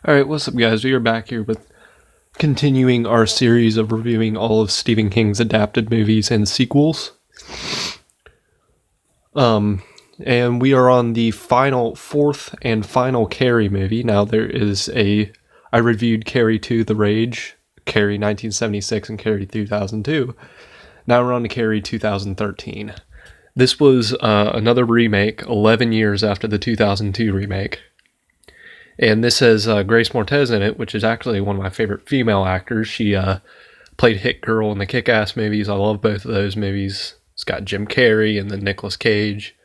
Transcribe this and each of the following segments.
Alright, what's up, guys? We are back here with continuing our series of reviewing all of Stephen King's adapted movies and sequels. And we are on the fourth and final Carrie movie. Now, I reviewed Carrie 2 The Rage, Carrie 1976, and Carrie 2002. Now we're on to Carrie 2013. This was another remake, 11 years after the 2002 remake. And this has Grace Moretz in it, which is actually one of my favorite female actors. She played Hit Girl in the Kick-Ass movies. I love both of those movies. It's got Jim Carrey and then Nicolas Cage.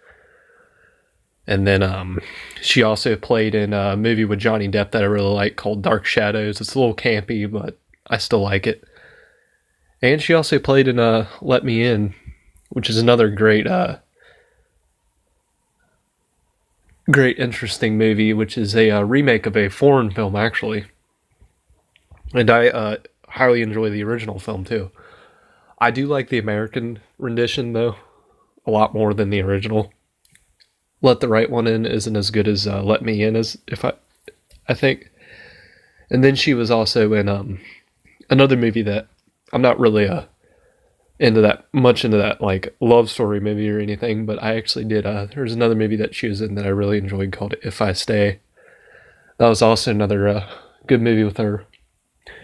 And then she also played in a movie with Johnny Depp that I really like called Dark Shadows. It's a little campy, but I still like it. And she also played in Let Me In, which is another great interesting movie, which is a remake of a foreign film, actually. And I highly enjoy the original film, too. I do like the American rendition, though, a lot more than the original. Let the Right One In isn't as good as Let Me In, I think. And then she was also in another movie that I'm not really into that like love story movie or anything, but I actually did. There's another movie that she was in that I really enjoyed called If I Stay. That was also another good movie with her.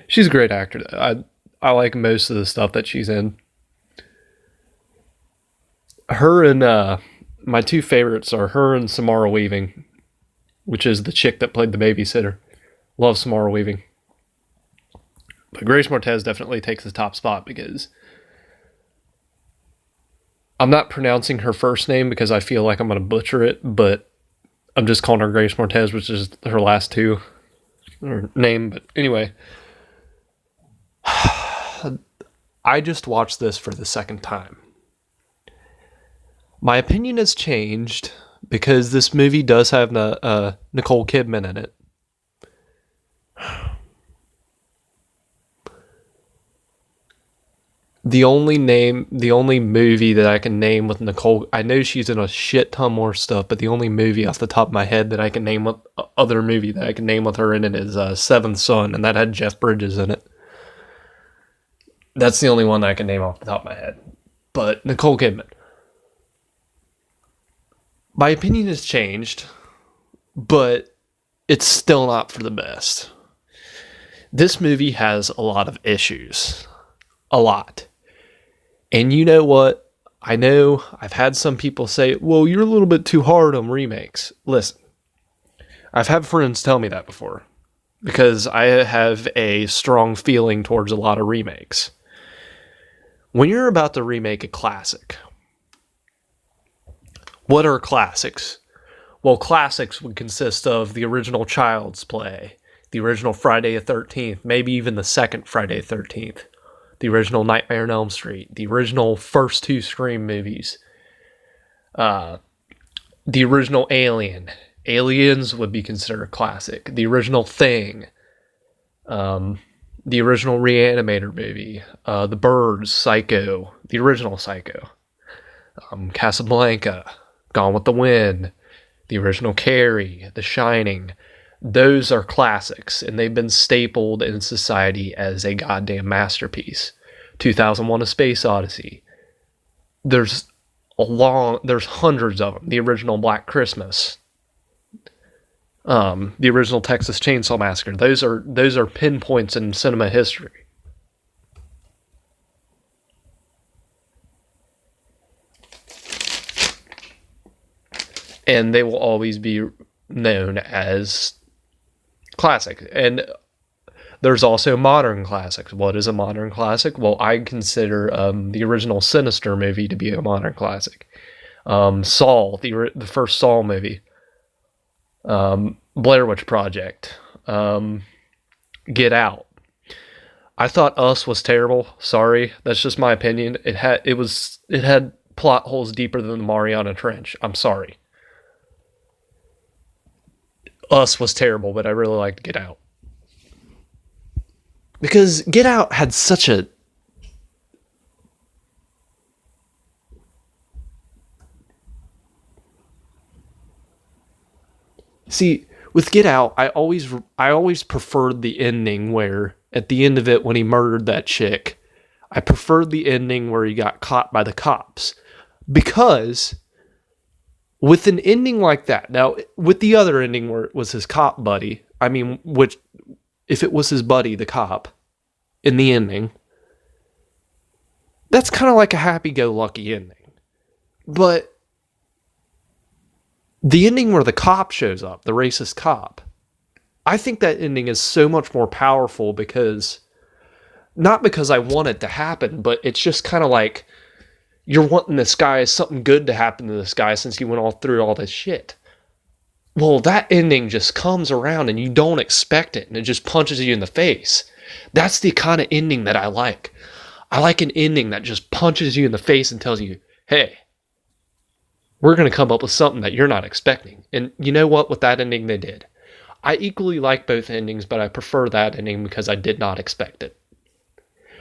She's a great actor. I like most of the stuff that she's in. Her and my two favorites are her and Samara Weaving, which is the chick that played the babysitter. Love Samara Weaving. But Grace Moretz definitely takes the top spot because I'm not pronouncing her first name because I feel like I'm going to butcher it, but I'm just calling her Grace Moretz, which is her last two her name. But anyway, I just watched this for the second time. My opinion has changed because this movie does have Nicole Kidman in it. The only movie that I can name with Nicole, I know she's in a shit ton more stuff, but the only movie off the top of my head that I can name with other movie that I can name with her in it is Seventh Son, and that had Jeff Bridges in it. That's the only one that I can name off the top of my head. But Nicole Kidman. My opinion has changed, but it's still not for the best. This movie has a lot of issues. A lot. And you know what? I know I've had some people say, well, you're a little bit too hard on remakes. Listen, I've had friends tell me that before because I have a strong feeling towards a lot of remakes. When you're about to remake a classic, what are classics? Well, classics would consist of the original Child's Play, the original Friday the 13th, maybe even the second Friday the 13th. The original Nightmare on Elm Street, the original first two Scream movies, the original Alien. Aliens would be considered a classic. The original Thing, the original Reanimator movie, The Birds, Psycho, the original Psycho, Casablanca, Gone with the Wind, the original Carrie, The Shining. Those are classics, and they've been stapled in society as a goddamn masterpiece. 2001: A Space Odyssey. There's hundreds of them. The original Black Christmas. The original Texas Chainsaw Massacre. Those are pinpoints in cinema history. And they will always be known as classic. And there's also modern classics. What is a modern classic? Well, I consider the original Sinister movie to be a modern classic. Saw, the first Saw movie. Blair Witch Project. Get Out. I thought Us was terrible. Sorry, that's just my opinion. It had plot holes deeper than the Mariana Trench. I'm sorry. Us was terrible, but I really liked Get Out. Because Get Out had such a... See, With Get Out, I always preferred the ending where at the end of it when he murdered that chick, I preferred the ending where he got caught by the cops. Because with an ending like that, now with the other ending where it was his cop buddy, I mean, which if it was his buddy, the cop, in the ending, that's kind of like a happy-go-lucky ending. But the ending where the cop shows up, the racist cop, I think that ending is so much more powerful because, not because I want it to happen, but it's just kind of like you're wanting this guy, something good to happen to this guy since he went all through all this shit. Well, that ending just comes around and you don't expect it and it just punches you in the face. That's the kind of ending that I like. I like an ending that just punches you in the face and tells you, hey, we're going to come up with something that you're not expecting. And you know what? With that ending, they did. I equally like both endings, but I prefer that ending because I did not expect it.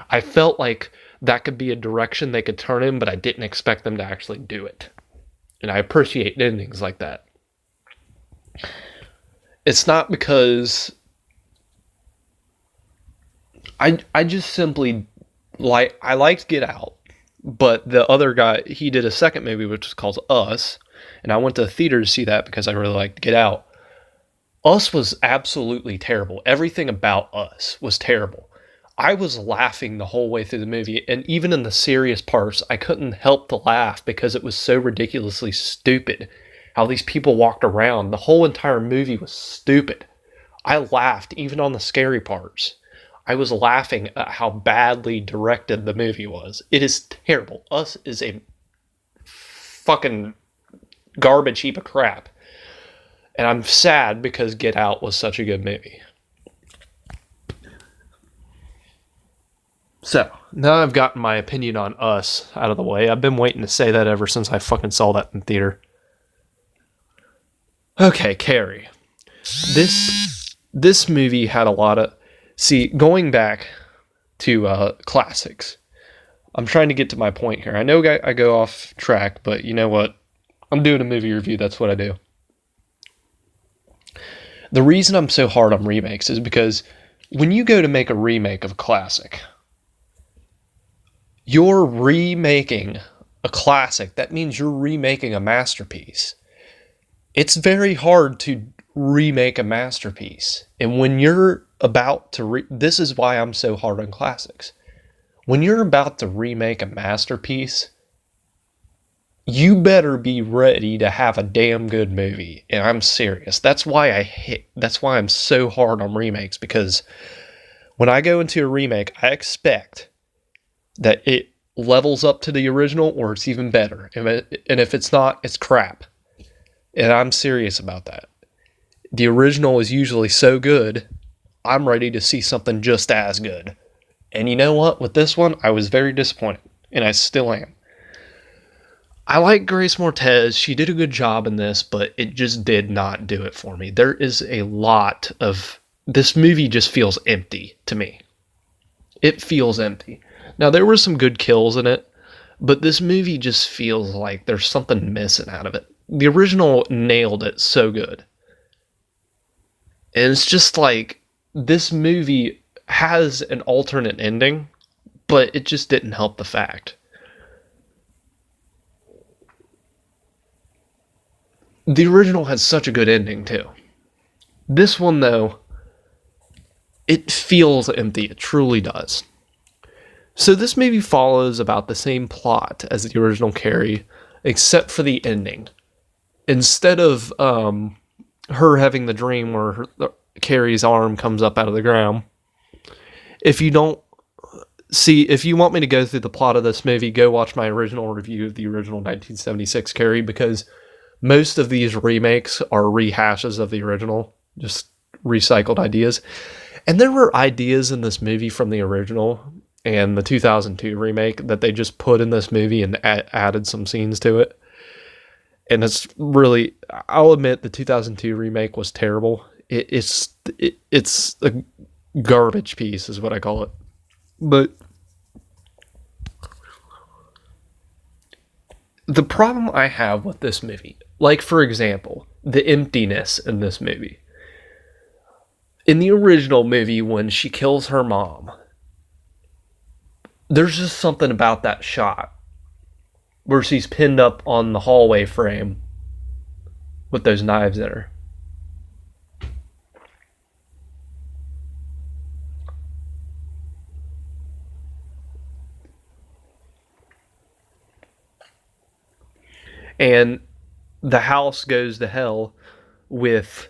I felt like that could be a direction they could turn in, but I didn't expect them to actually do it. And I appreciate endings like that. It's not because I just simply I liked Get Out. But the other guy, he did a second movie, which is called Us. And I went to the theater to see that because I really liked Get Out. Us was absolutely terrible. Everything about Us was terrible. I was laughing the whole way through the movie. And even in the serious parts, I couldn't help to laugh because it was so ridiculously stupid. How these people walked around. The whole entire movie was stupid. I laughed even on the scary parts. I was laughing at how badly directed the movie was. It is terrible. Us is a fucking garbage heap of crap. And I'm sad because Get Out was such a good movie. So, now I've gotten my opinion on Us out of the way. I've been waiting to say that ever since I fucking saw that in theater. Okay, Carrie. This movie had a lot of... See, going back to classics, I'm trying to get to my point here. I know I go off track, but you know what? I'm doing a movie review. That's what I do. The reason I'm so hard on remakes is because when you go to make a remake of a classic, you're remaking a classic. That means you're remaking a masterpiece. It's very hard to remake a masterpiece. And when you're about to this is why I'm so hard on classics. When you're about to remake a masterpiece, you better be ready to have a damn good movie. And I'm serious. That's why I'm so hard on remakes, because when I go into a remake, I expect that it levels up to the original or it's even better. And if it's not, it's crap. And I'm serious about that. The original is usually so good, I'm ready to see something just as good. And you know what? With this one, I was very disappointed. And I still am. I like Grace Mortez. She did a good job in this, but it just did not do it for me. There is a lot of... This movie just feels empty to me. It feels empty. Now, there were some good kills in it, but this movie just feels like there's something missing out of it. The original nailed it so good. And it's just like, this movie has an alternate ending, but it just didn't help the fact. The original had such a good ending, too. This one, though, it feels empty. It truly does. So this movie follows about the same plot as the original Carrie, except for the ending. Instead of her having the dream where Carrie's arm comes up out of the ground, if you want me to go through the plot of this movie, go watch my original review of the original 1976 Carrie, because most of these remakes are rehashes of the original, just recycled ideas. And there were ideas in this movie from the original and the 2002 remake that they just put in this movie and added some scenes to it. And it's really, I'll admit, the 2002 remake was terrible. It's a garbage piece is what I call it. But the problem I have with this movie, like, for example, the emptiness in this movie. In the original movie, when she kills her mom, there's just something about that shot where she's pinned up on the hallway frame with those knives in her. And the house goes to hell with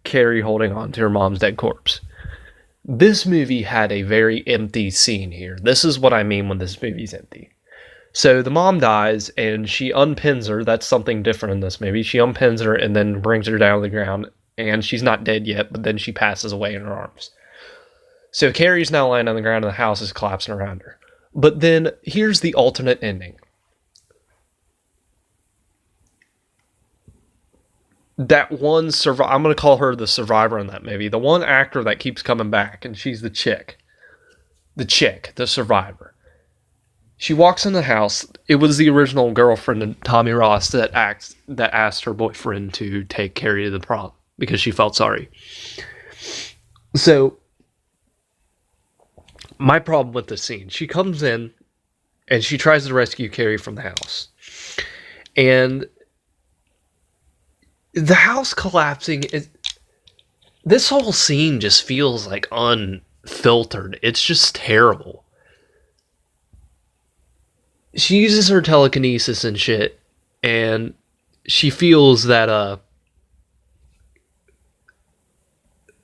Carrie holding on to her mom's dead corpse. This movie had a very empty scene here. This is what I mean when this movie's empty. So the mom dies and she unpins her. That's something different in this movie. She unpins her and then brings her down to the ground. And she's not dead yet, but then she passes away in her arms. So Carrie's now lying on the ground and the house is collapsing around her. But then here's the alternate ending. That one survivor, I'm going to call her the survivor in that movie. The one actor that keeps coming back, and she's the chick. The survivor. She walks in the house. It was the original girlfriend of Tommy Ross that asked her boyfriend to take Carrie to the prom because she felt sorry. So, my problem with this scene, she comes in and she tries to rescue Carrie from the house. And the house collapsing, this whole scene just feels like unfiltered. It's just terrible. She uses her telekinesis and shit, and she feels that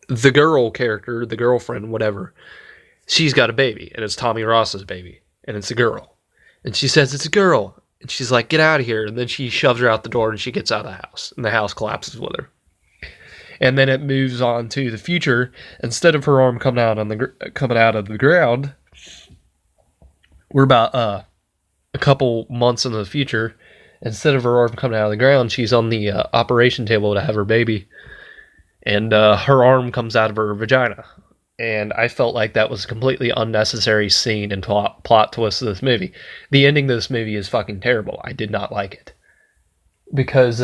the girl character, the girlfriend, whatever, she's got a baby, and it's Tommy Ross's baby, and it's a girl. And she says it's a girl, and she's like, get out of here, and then she shoves her out the door, and she gets out of the house, and the house collapses with her. And then it moves on to the future. Instead of her arm coming out of the ground, we're about a couple months into the future. Instead of her arm coming out of the ground, she's on the operation table to have her baby, and her arm comes out of her vagina. And I felt like that was a completely unnecessary scene and plot twist of this movie. The ending of this movie is fucking terrible. I did not like it. Because,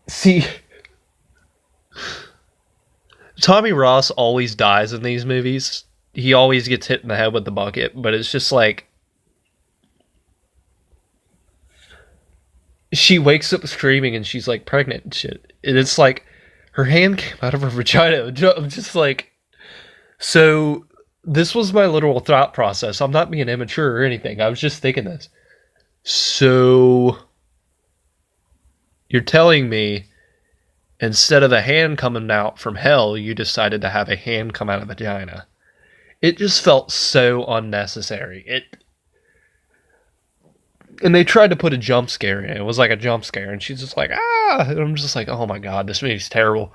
see, Tommy Ross always dies in these movies. He always gets hit in the head with the bucket, but it's just like, she wakes up screaming and she's like pregnant and shit. And it's like her hand came out of her vagina. I'm just like, so this was my literal thought process. I'm not being immature or anything. I was just thinking this. So you're telling me instead of a hand coming out from hell, you decided to have a hand come out of a vagina. It just felt so unnecessary. And they tried to put a jump scare in it. It was like a jump scare. And she's just like, ah! And I'm just like, oh my god, this movie's terrible.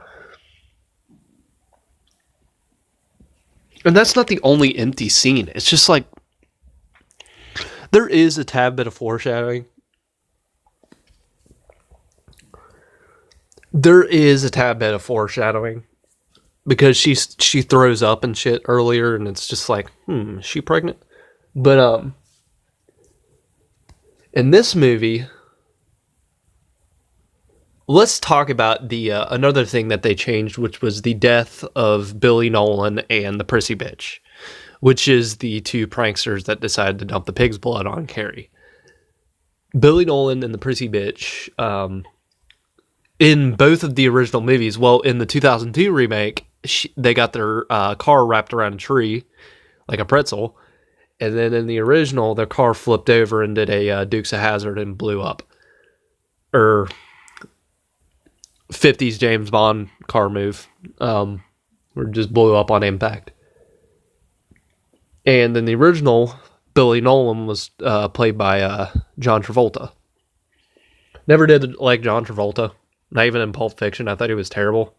And that's not the only empty scene. It's just like, there is a tad bit of foreshadowing. Because she throws up and shit earlier. And it's just like, is she pregnant? But, in this movie, let's talk about the another thing that they changed, which was the death of Billy Nolan and the Prissy Bitch, which is the two pranksters that decided to dump the pig's blood on Carrie. Billy Nolan and the Prissy Bitch, in both of the original movies, well, in the 2002 remake, they got their car wrapped around a tree like a pretzel. And then in the original, their car flipped over and did a Dukes of Hazzard and blew up. 50s James Bond car move. Or just blew up on impact. And in the original, Billy Nolan was played by John Travolta. Never did like John Travolta. Not even in Pulp Fiction. I thought he was terrible.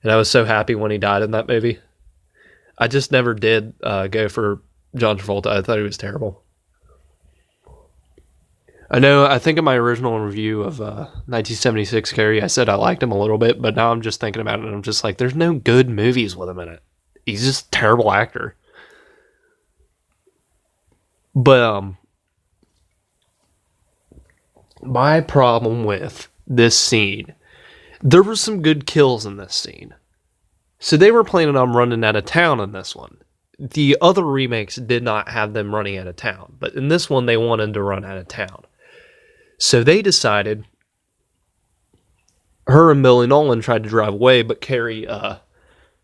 And I was so happy when he died in that movie. I just never did go for John Travolta. I thought he was terrible. I think in my original review of 1976 Carrie, I said I liked him a little bit, but now I'm just thinking about it and I'm just like, there's no good movies with him in it. He's just a terrible actor. But, My problem with this scene, there were some good kills in this scene. So they were planning on running out of town in this one. The other remakes did not have them running out of town, but in this one they wanted to run out of town. So they decided, her and Billy Nolan tried to drive away, but Carrie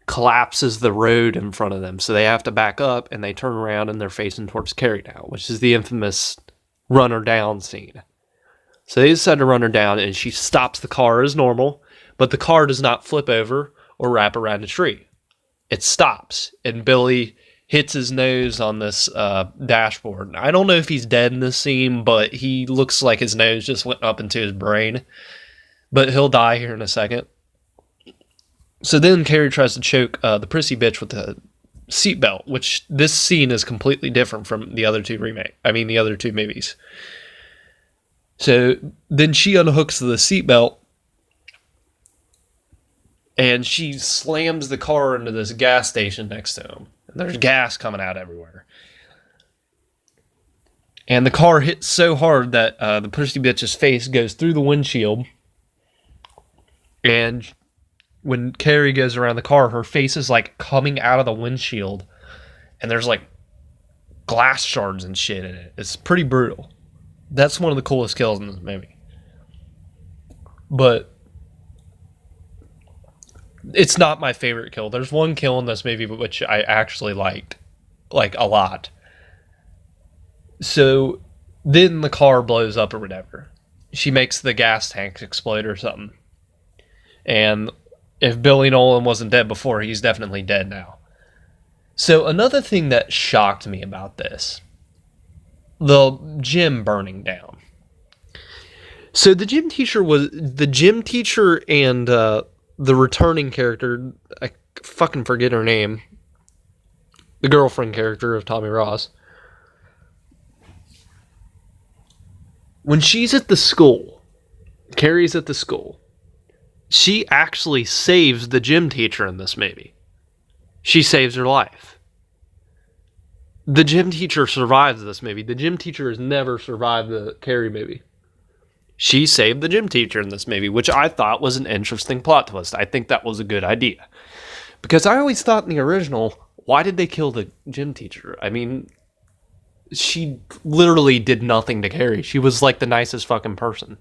collapses the road in front of them. So they have to back up, and they turn around and they're facing towards Carrie now, which is the infamous run her down scene. So they decide to run her down, and she stops the car as normal, but the car does not flip over or wrap around a tree. It stops, and Billy hits his nose on this dashboard. I don't know if he's dead in this scene, but he looks like his nose just went up into his brain. But he'll die here in a second. So then Carrie tries to choke the prissy bitch with the seatbelt, which this scene is completely different from the other two movies. So then she unhooks the seatbelt, and she slams the car into this gas station next to him. And there's gas coming out everywhere. And the car hits so hard that the prissy bitch's face goes through the windshield. And when Carrie goes around the car, her face is like coming out of the windshield. And there's like glass shards and shit in it. It's pretty brutal. That's one of the coolest kills in this movie. But it's not my favorite kill. There's one kill in this movie which I actually liked. Like a lot. So then the car blows up or whatever. She makes the gas tank explode or something. And if Billy Nolan wasn't dead before, he's definitely dead now. So another thing that shocked me about this, the gym burning down. So the gym teacher and the returning character, I fucking forget her name, the girlfriend character of Tommy Ross. When she's at the school, Carrie's at the school, she actually saves the gym teacher in this movie. She saves her life. The gym teacher survives this movie. The gym teacher has never survived the Carrie movie. She saved the gym teacher in this movie, which I thought was an interesting plot twist. I think that was a good idea. Because I always thought in the original, why did they kill the gym teacher? I mean, she literally did nothing to Carrie. She was like the nicest fucking person.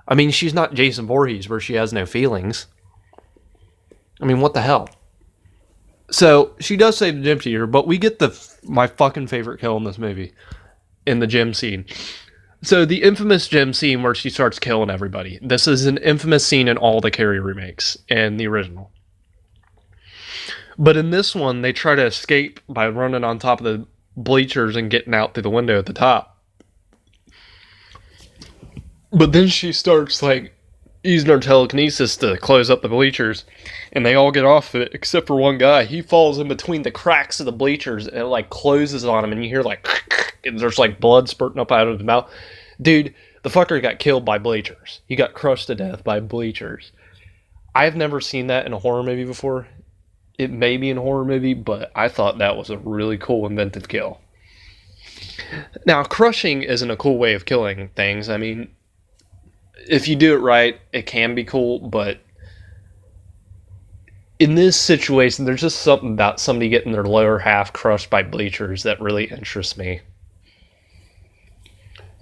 I mean, she's not Jason Voorhees where she has no feelings. I mean, what the hell? So, she does save the gym teacher, but we get my fucking favorite kill in this movie. In the gym scene. So, the infamous gym scene where she starts killing everybody. This is an infamous scene in all the Carrie remakes and the original. But in this one, they try to escape by running on top of the bleachers and getting out through the window at the top. But then she starts, like, using her telekinesis to close up the bleachers. And they all get off it, except for one guy. He falls in between the cracks of the bleachers, and it, like, closes on him. And you hear, like, and there's, like, blood spurting up out of his mouth. Dude, the fucker got killed by bleachers. He got crushed to death by bleachers. I've never seen that in a horror movie before. It may be in a horror movie, but I thought that was a really cool inventive kill. Now, crushing isn't a cool way of killing things. I mean, if you do it right, it can be cool, but in this situation, there's just something about somebody getting their lower half crushed by bleachers that really interests me.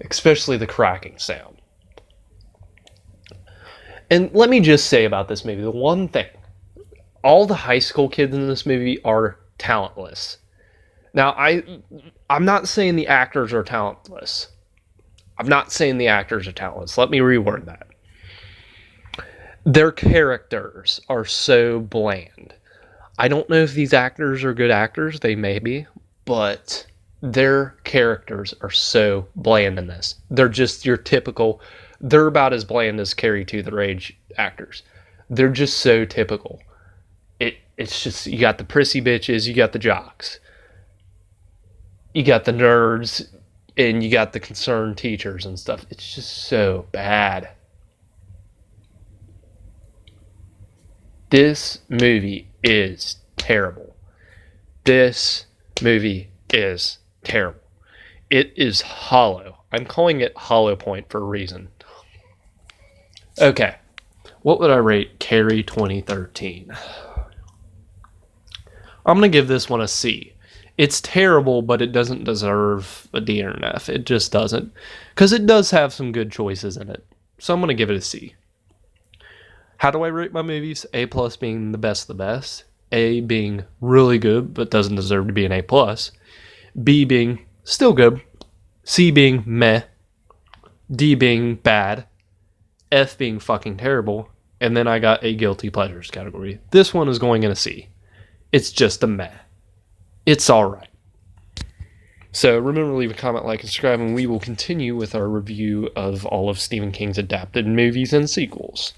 Especially the cracking sound. And let me just say about this movie, the one thing, all the high school kids in this movie are talentless. Now, I'm not saying the actors are talentless. Let me reword that. Their characters are so bland. I don't know if these actors are good actors. They may be. But their characters are so bland in this. They're just your typical... They're about as bland as Carrie 2 the Rage actors. They're just so typical. It's just... You got the prissy bitches. You got the jocks. You got the nerds. And you got the concerned teachers and stuff. It's just so bad. This movie is terrible. It is terrible. It is hollow. I'm calling it Hollow Point for a reason. Okay. What would I rate Carrie 2013? I'm going to give this one a C. It's terrible, but it doesn't deserve a D or an F. It just doesn't. Because it does have some good choices in it. So I'm going to give it a C. How do I rate my movies? A plus being the best of the best. A being really good, but doesn't deserve to be an A plus. B being still good. C being meh. D being bad. F being fucking terrible. And then I got a guilty pleasures category. This one is going in a C. It's just a meh. It's alright. So remember to leave a comment, like, and subscribe, and we will continue with our review of all of Stephen King's adapted movies and sequels.